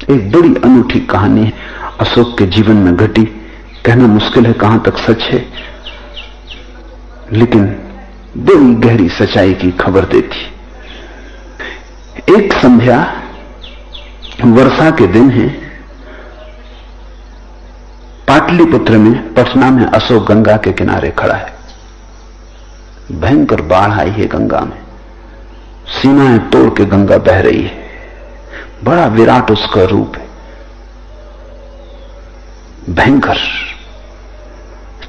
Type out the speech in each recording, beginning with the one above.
एक बड़ी अनूठी कहानी है, अशोक के जीवन में घटी। कहना मुश्किल है कहां तक सच है, लेकिन बड़ी गहरी सच्चाई की खबर देती। एक संध्या, वर्षा के दिन है, पाटलिपुत्र में, पटना में अशोक गंगा के किनारे खड़ा है। भयंकर बाढ़ आई है गंगा में, सीमाएं तोड़ के गंगा बह रही है। बड़ा विराट उसका रूप है, भयंकर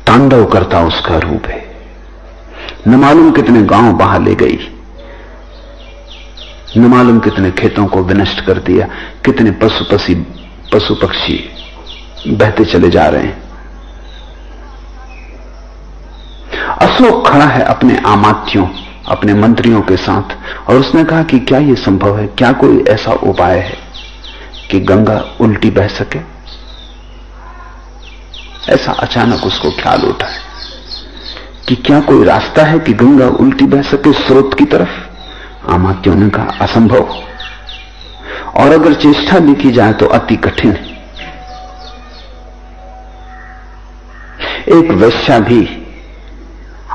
तांडव करता उसका रूप है। न मालूम कितने गांव बहा ले गई, न मालूम कितने खेतों को विनष्ट कर दिया, कितने पशु पक्षी बहते चले जा रहे हैं। अशोक खड़ा है अपने आमात्यों, अपने मंत्रियों के साथ, और उसने कहा कि क्या यह संभव है, क्या कोई ऐसा उपाय है कि गंगा उल्टी बह सके। ऐसा अचानक उसको ख्याल उठा है कि क्या कोई रास्ता है कि गंगा उल्टी बह सके स्रोत की तरफ। आमात्यों ने कहा असंभव, और अगर चेष्टा भी की जाए तो अति कठिन है। एक वेश्या भी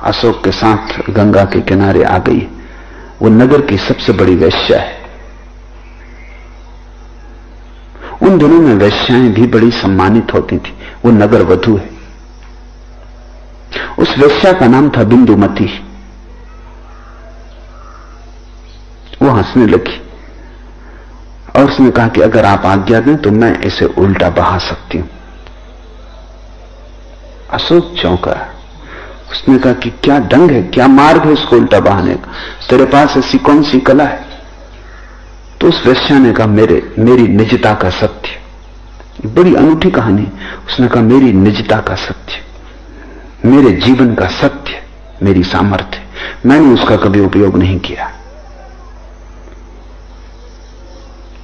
अशोक के साथ गंगा के किनारे आ गई। वो नगर की सबसे बड़ी वेश्या है। उन दिनों में वेश्याएं भी बड़ी सम्मानित होती थी। वो नगर वधू है। उस वेश्या का नाम था बिंदुमती। वो हंसने लगी और उसने कहा कि अगर आप आज्ञा दें तो मैं इसे उल्टा बहा सकती हूं। अशोक चौंका। उसने कहा कि क्या ढंग है, क्या मार्ग है उसको उल्टा बहाने का, तेरे पास ऐसी कौन सी कला है। तो उस वेश्या ने कहा मेरी निजता का सत्य। बड़ी अनूठी कहानी। उसने कहा मेरी निजता का सत्य, मेरे जीवन का सत्य, मेरी सामर्थ्य, मैंने उसका कभी उपयोग नहीं किया।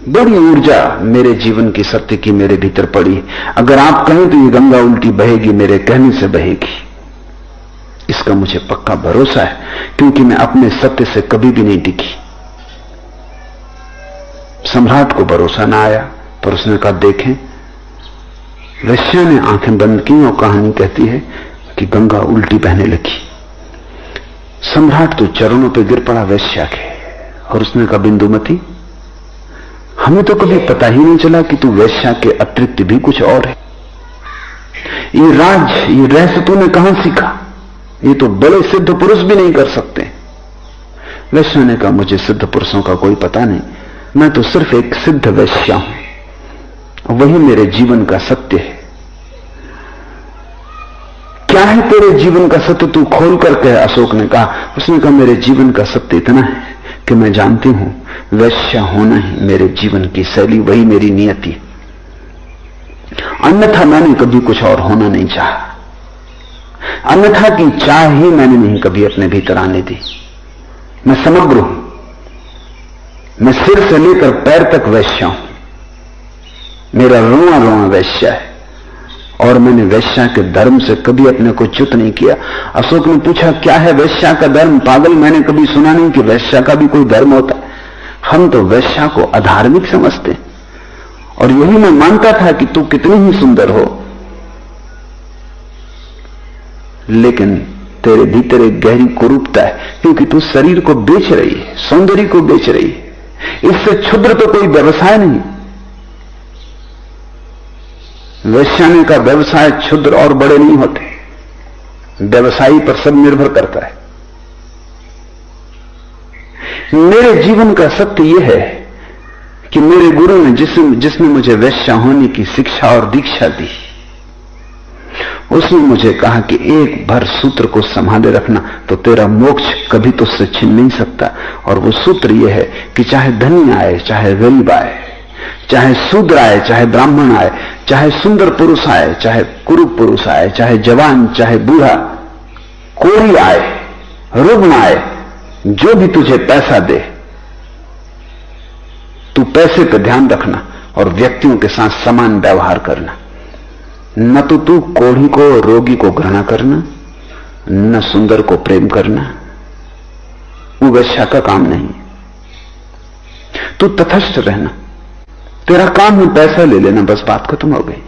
बड़ी ऊर्जा मेरे जीवन की सत्य की मेरे भीतर पड़ी। अगर आप कहें तो ये गंगा उल्टी बहेगी, मेरे कहने से बहेगी, इसका मुझे पक्का भरोसा है, क्योंकि मैं अपने सत्य से कभी भी नहीं टिकी। सम्राट को भरोसा ना आया, पर उसने कहा देखें। वेश्या ने आंखें बंद की और कहानी कहती है कि गंगा उल्टी बहने लगी। सम्राट तो चरणों पे गिर पड़ा वेश्या के, और उसने कहा बिंदुमती, हमें तो कभी पता ही नहीं चला कि तू वेश्या के अतिरिक्त भी कुछ और है। ये राज, ये रहस्य तूने कहां सीखा? ये तो बड़े सिद्ध पुरुष भी नहीं कर सकते। वेश्या ने कहा मुझे सिद्ध पुरुषों का कोई पता नहीं, मैं तो सिर्फ एक सिद्ध वेश्या हूं, वही मेरे जीवन का सत्य है। क्या है तेरे जीवन का सत्य, तू खोल कर कह। अशोक ने कहा। उसने कहा मेरे जीवन का सत्य इतना है कि मैं जानती हूं वैश्या होना ही मेरे जीवन की शैली, वही मेरी नियति। अन्यथा मैंने कभी कुछ और होना नहीं चाहा, अन्यथा की चाह ही मैंने नहीं कभी अपने भीतर आने दी। मैं समग्र हूं, मैं सिर से लेकर पैर तक वैश्या हूं, मेरा रोआ रोआ वैश्या है, और मैंने वैश्या के धर्म से कभी अपने को च्युत नहीं किया। अशोक ने पूछा क्या है वैश्या का धर्म? पागल, मैंने कभी सुना नहीं कि वैश्या का भी कोई धर्म होता है। हम तो वैश्या को अधार्मिक समझते, और यही मैं मानता था कि तू कितनी ही सुंदर हो, लेकिन तेरे भीतर एक गहरी कुरूपता है, क्योंकि तू शरीर को बेच रही है, सौंदर्य को बेच रही है। इससे क्षुद्र तो कोई व्यवसाय नहीं। वैश्याने का व्यवसाय क्षुद्र और बड़े नहीं होते, व्यवसायी पर सब निर्भर करता है। मेरे जीवन का सत्य यह है कि मेरे गुरु ने जिसने मुझे वैश्या होने की शिक्षा और दीक्षा दी, उसने मुझे कहा कि एक भर सूत्र को संभाले रखना तो तेरा मोक्ष कभी तुझसे छिन नहीं सकता। और वो सूत्र यह है कि चाहे धनी आए, चाहे गरीब आए, चाहे शूद्र आए, चाहे ब्राह्मण आए, चाहे सुंदर पुरुष आए, चाहे कुरूप पुरुष आए, चाहे जवान, चाहे बूढ़ा, कोई आए, रुग्ण आए, जो भी तुझे पैसा दे, तू पैसे पर ध्यान रखना और व्यक्तियों के साथ समान व्यवहार करना। न तो तू कोढ़ी को, रोगी को घृणा करना, न सुंदर को प्रेम करना, वो वैश्या का काम नहीं। तू तटस्थ रहना, तेरा काम है पैसा ले लेना, बस बात खत्म हो गई।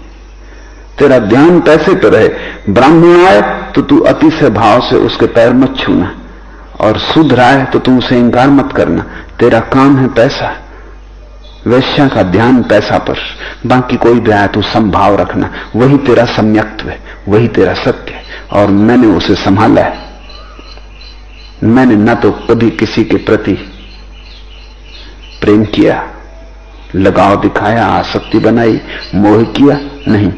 तेरा ध्यान पैसे पर रहे। ब्राह्मण आए तो तू अतिशय भाव से उसके पैर मत छूना, और शूद्र आए तो तू उसे इंकार मत करना। तेरा काम है पैसा, वैश्या का ध्यान पैसा पर, बाकी कोई भी आए तो संभाव रखना। वही तेरा सम्यक्त्व है, वही तेरा सत्य है, और मैंने उसे संभाला है। मैंने न तो कभी किसी के प्रति प्रेम किया, लगाव दिखाया, आसक्ति बनाई, मोह किया, नहीं।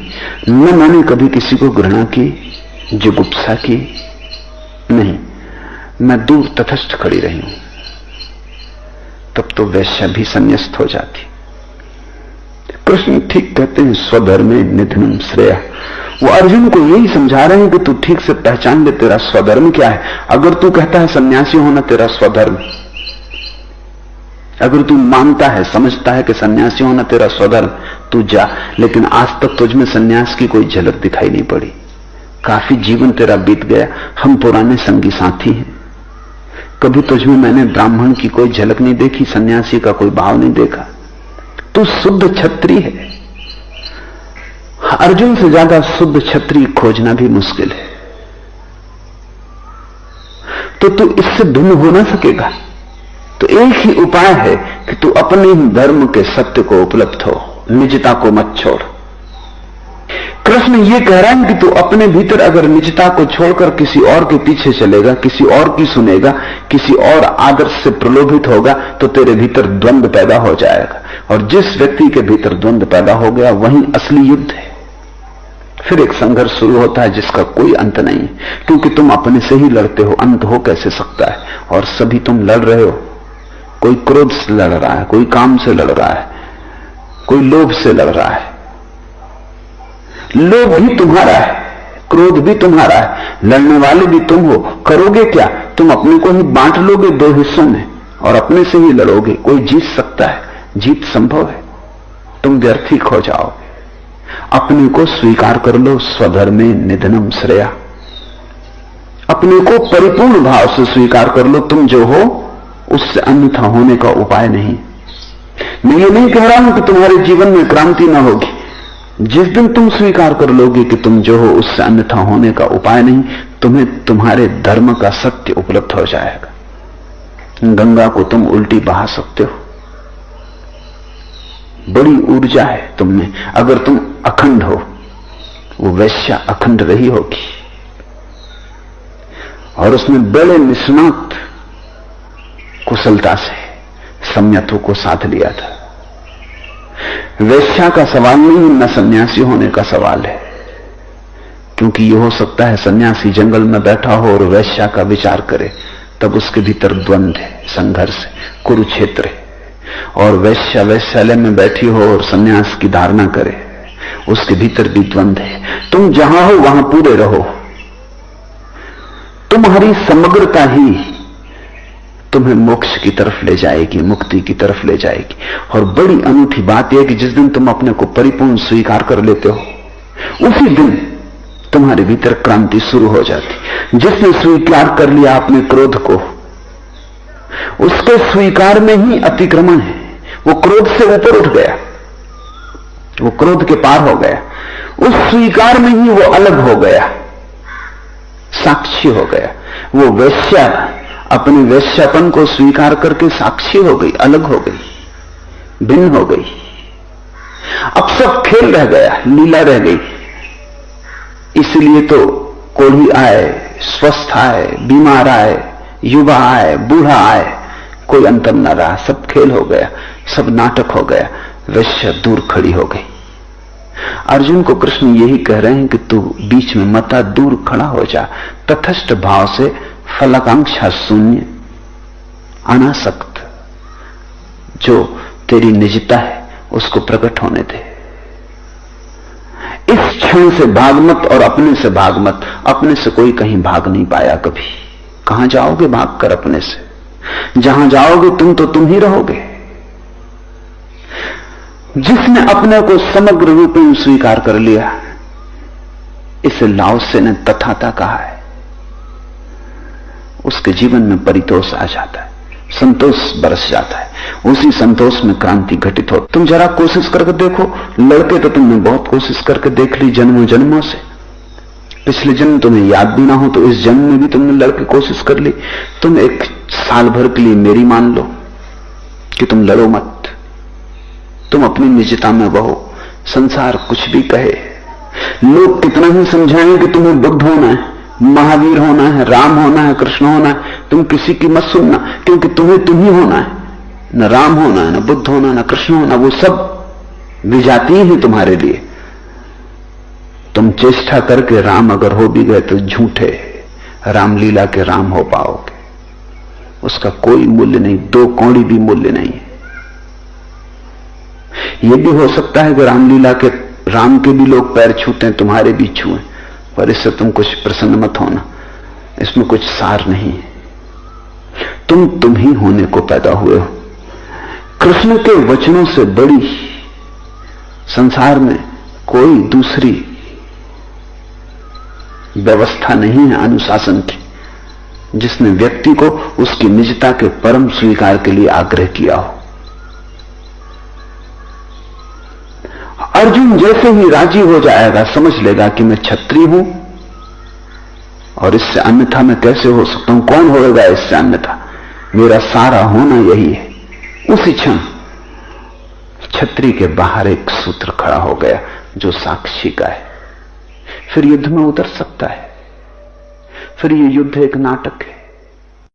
न मैंने कभी किसी को घृणा की, जुगुप्सा की, नहीं। मैं दूर तटस्थ खड़ी रही हूं। तब तो वैश्या भी संन्यास्त हो जाती। कृष्ण ठीक कहते हैं, स्वधर्मे निधनम श्रेया। वो अर्जुन को यही समझा रहे हैं कि तू ठीक से पहचान ले तेरा स्वधर्म क्या है। अगर तू कहता है सन्यासी होना तेरा स्वधर्म, अगर तू मानता है, समझता है कि सन्यासी होना तेरा स्वधर्म, तू जा। लेकिन आज तक तुझमें सन्यास की कोई झलक दिखाई नहीं पड़ी। काफी जीवन तेरा बीत गया, हम पुराने संगी साथी हैं। कभी तुझमें मैंने ब्राह्मण की कोई झलक नहीं देखी, सन्यासी का कोई भाव नहीं देखा। तू शुद्ध क्षत्रिय है। अर्जुन से ज्यादा शुद्ध क्षत्रिय खोजना भी मुश्किल है। तो तू इससे भिन्न हो ना सकेगा। तो एक ही उपाय है कि तू अपने ही धर्म के सत्य को उपलब्ध हो, निजता को मत छोड़। कृष्ण ये कह रहा है कि तू अपने भीतर अगर निजता को छोड़कर किसी और के पीछे चलेगा, किसी और की सुनेगा, किसी और आदर्श से प्रलोभित होगा, तो तेरे भीतर द्वंद्व पैदा हो जाएगा। और जिस व्यक्ति के भीतर द्वंद्व पैदा हो गया, वही असली युद्ध है। फिर एक संघर्ष शुरू होता है जिसका कोई अंत नहीं है, क्योंकि तुम अपने से ही लड़ते हो। अंत हो कैसे सकता है? और सभी तुम लड़ रहे हो। कोई क्रोध से लड़ रहा है, कोई काम से लड़ रहा है, कोई लोभ से लड़ रहा है। लोभ भी तुम्हारा है, क्रोध भी तुम्हारा है, लड़ने वाले भी तुम हो। करोगे क्या? तुम अपने को ही बांट लोगे दो हिस्सों में और अपने से ही लड़ोगे। कोई जीत सकता है? जीत संभव है, तुम व्यर्थ ही खो जाओगे। अपने को स्वीकार कर लो, स्वधर्मे निधनम श्रेया। अपने को परिपूर्ण भाव से स्वीकार कर लो। तुम जो हो उससे अन्यथा होने का उपाय नहीं। मैं ये नहीं कह रहा हूं कि तुम्हारे जीवन में क्रांति ना होगी। जिस दिन तुम स्वीकार कर लोगे कि तुम जो हो उससे अन्यथा होने का उपाय नहीं, तुम्हें तुम्हारे धर्म का सत्य उपलब्ध हो जाएगा। गंगा को तुम उल्टी बहा सकते हो। बड़ी ऊर्जा है तुम में, अगर तुम अखंड हो। वो वैश्या अखंड रही होगी और उसने बड़े निष्णात कुशलता से सम्यत्व को साध लिया था। वैश्या का सवाल नहीं, न सन्यासी होने का सवाल है, क्योंकि यह हो सकता है सन्यासी जंगल में बैठा हो और वैश्या का विचार करे, तब उसके भीतर द्वंद्व है, संघर्ष है, कुरुक्षेत्र है। और वैश्या वैश्यालय में बैठी हो और सन्यास की धारणा करे, उसके भीतर भी द्वंद्व है। तुम जहां हो वहां पूरे रहो। तुम्हारी समग्रता ही तुम्हें मोक्ष की तरफ ले जाएगी, मुक्ति की तरफ ले जाएगी। और बड़ी अनूठी बात यह कि जिस दिन तुम अपने को परिपूर्ण स्वीकार कर लेते हो, उसी दिन तुम्हारे भीतर क्रांति शुरू हो जाती। जिसने स्वीकार कर लिया अपने क्रोध को, उसके स्वीकार में ही अतिक्रमण है। वो क्रोध से ऊपर उठ गया, वो क्रोध के पार हो गया। उस स्वीकार में ही वो अलग हो गया, साक्षी हो गया। वो वैश्या अपने वैश्यापन को स्वीकार करके साक्षी हो गई, अलग हो गई, भिन्न हो गई। अब सब खेल रह गया, लीला रह गई। इसलिए तो कोढ़ी आए, स्वस्थ आए, बीमार आए, युवा आए, बूढ़ा आए, कोई अंतर न रहा। सब खेल हो गया, सब नाटक हो गया। वैश्या दूर खड़ी हो गई। अर्जुन को कृष्ण यही कह रहे हैं कि तू बीच में मत आ, दूर खड़ा हो जा। तटस्थ भाव से, फलाकांक्षा शून्य, अनासक्त जो तेरी निजता है उसको प्रकट होने दे। इस क्षण से भाग मत और अपने से भाग मत। अपने से कोई कहीं भाग नहीं पाया कभी। कहां जाओगे भागकर अपने से? जहां जाओगे तुम तो तुम ही रहोगे। जिसने अपने को समग्र रूप में स्वीकार कर लिया, इसे लाओसे ने तथाता कहा है, उसके जीवन में परितोष आ जाता है, संतोष बरस जाता है। उसी संतोष में क्रांति घटित हो। तुम जरा कोशिश करके देखो, लड़के तो तुमने बहुत कोशिश करके देख ली जन्मों जन्मों से, पिछले जन्म तुम्हें याद भी ना हो तो इस जन्म में भी तुमने लड़के कोशिश कर ली। तुम एक साल भर के लिए मेरी मान लो कि तुम लड़ो मत, तुम अपनी निजता में बहो, संसार कुछ भी कहे, लोग कितना ही समझाएं कि तुम्हें बुद्ध होना है, महावीर होना है, राम होना है, कृष्ण होना है, तुम किसी की मत सुनना, क्योंकि तुम्हें तुम ही होना है, न राम होना है, न बुद्ध होना, न कृष्ण होना, वो सब विजातीय ही तुम्हारे लिए। तुम चेष्टा करके राम अगर हो भी गए तो झूठे रामलीला के राम हो पाओगे, उसका कोई मूल्य नहीं, दो कौड़ी भी मूल्य नहीं है। यह भी हो सकता है कि रामलीला के राम के भी लोग पैर छूते हैं, तुम्हारे भी छुए, पर इससे तुम कुछ प्रसन्न मत होना, इसमें कुछ सार नहीं है। तुम ही होने को पैदा हुए हो। कृष्ण के वचनों से बड़ी संसार में कोई दूसरी व्यवस्था नहीं है अनुशासन की, जिसने व्यक्ति को उसकी निजता के परम स्वीकार के लिए आग्रह किया हो। अर्जुन जैसे ही राजी हो जाएगा, समझ लेगा कि मैं क्षत्रिय हूं और इससे अन्यथा मैं कैसे हो सकता हूं, कौन होगा इससे अन्यथा, मेरा सारा होना यही है। उसी क्षण क्षत्रिय के बाहर एक सूत्र खड़ा हो गया जो साक्षी का है। फिर युद्ध में उतर सकता है। फिर ये युद्ध एक नाटक है।